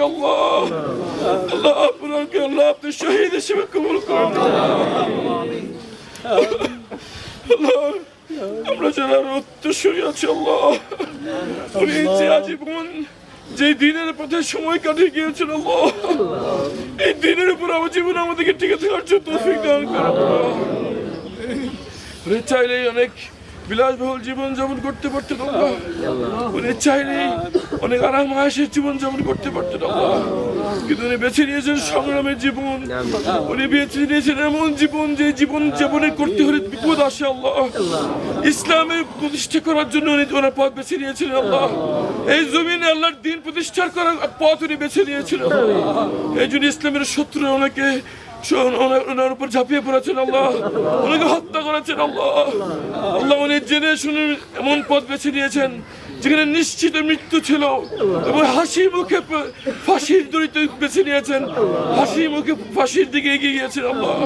পুরানকে আল্লাহ আল্লাহ পুরানকে আল্লাহ আপনি শহীদ হিসেবে কবুল করুন আল্লাহ। আমরা যারা উত্তরসূরি আছি আল্লাহ, উনি যে আজীবন যে দিনের পথে সময় কাটিয়ে গিয়েছিল আল্লাহ, এই দিনের উপর আমার জীবন আমাদেরকে টিকে থাকার জন্য তৌফিক দান করুন। উনি চাইলেই অনেক বিলাসবহুল জীবন যাপন করতে পারতেন আল্লাহ, উনি চাইলেই অনেক আরাম আয়েশের জীবন যাপন করতে পারতেন আল্লাহ, কিন্তু উনি বেছে নিয়েছেন সংগ্রামের জীবন। উনি বেছে নিয়েছেন এমন জীবন যে জীবন যাপনে করতে হলে বিপদ আসে আল্লাহ। ইসলামের প্রতিষ্ঠা করার জন্য উনি ওনার পথ বেছে নিয়েছিলেন আল্লাহ। এই জমিনে আল্লাহর দিন প্রতিষ্ঠা করার পথ উনি বেছে নিয়েছিলেন। এই জন্য ইসলামের শত্রু ওনাকে ওনার উপর ঝাঁপিয়ে পড়েছেন আল্লাহ, ওনাকে হত্যা করেছেন আল্লাহ। আল্লাহ উনি জেনে শুনে এমন পথ বেছে নিয়েছেন যেখানে নিশ্চিত মৃত্যু ছিল, এবং হাসি মুখে ফাঁসির দড়িতে বেছে নিয়েছেন, হাসি মুখে ফাঁসির দিকে এগিয়ে গিয়েছেন আল্লাহ।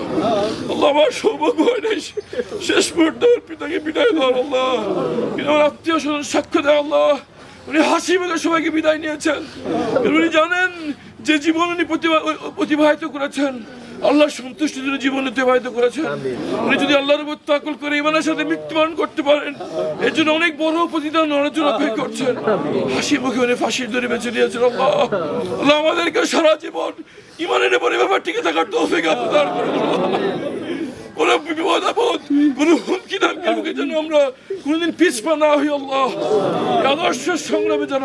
আল্লাহ আমার সৌভাগ্য হয় নাই শেষ মুহূর্তে পিতাকে বিদায় দেওয়ার আল্লাহ, কিন্তু আমার আত্মীয় স্বজন সাক্ষ্য দেয় আল্লাহ উনি হাসি মুখে সবাইকে বিদায় নিয়েছেন। উনি জানেন যে জীবন উনি অতিবাহিত করেছেন আল্লাহ সন্তুষ্টির জন্য জীবন অতিবাহিত করেছেন। উনি যদি আল্লাহর উপর তাওয়াক্কুল করে ইমানের সাথে মৃত্যুবরণ করতে পারেন, এর জন্য অনেক বড় প্রতিদান ওনার জন্য অপেক্ষা করছেন। হাসি মুখে উনি ফাঁসির দড়ি বেছে নিয়েছেন আল্লাহ। আল্লাহ আমাদেরকে সারা জীবন ইমানের উপরে ব্যাপার টিকে থাকার তৌফিক দান করুন। কোন বিপদ আপদ, কোন হুমকি ধামকির মুখে যেন আমরা কোনদিন পিছপা না হই আল্লাহ। আদর্শের সংগ্রামে যেন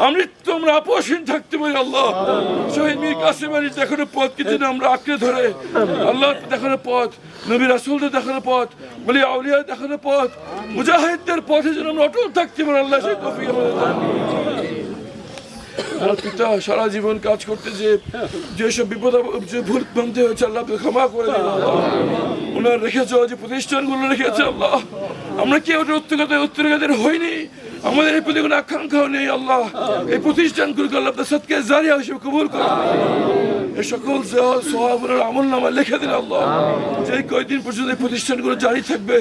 আমৃত্যু আমরা আপোষহীন থাকতে পারি আল্লাহ। শহীদ মীর কাসেম আলীর দেখানো পথকে যেন আমরা আঁকড়ে ধরে, আল্লাহ দেখানো পথ, নবী রাসূলদের দেখানো পথ, বলি আউলিয়ার দেখানো পথ, মুজাহিদদের পথে যেন আমরা অটল থাকতে পারি আল্লাহ, সেই তৌফিক আমাদের দান করুন। আমার পিতা সারা জীবন কাজ করতে যেসব বিপদ যে ভুল ভ্রান্তি হয়েছে আল্লাহ ক্ষমা করে দিন আল্লাহ। ওনার রেখে যাওয়া যে প্রতিষ্ঠানগুলো রেখেছে আল্লাহ, আমরা কি ওটা উত্তরাধিকার হয়নি, আমাদের এই প্রতি কোনো আকাঙ্ক্ষাও নেই আল্লাহ। এই প্রতিষ্ঠানগুলোকে আল্লাহ আপনার সৎকে জারিয়া হিসেবে কবুল করেন। এই সকল সওয়াবের আমলনামা লিখে দিন আল্লাহ, যে কয়দিন পর্যন্ত এই প্রতিষ্ঠানগুলো জারি থাকবে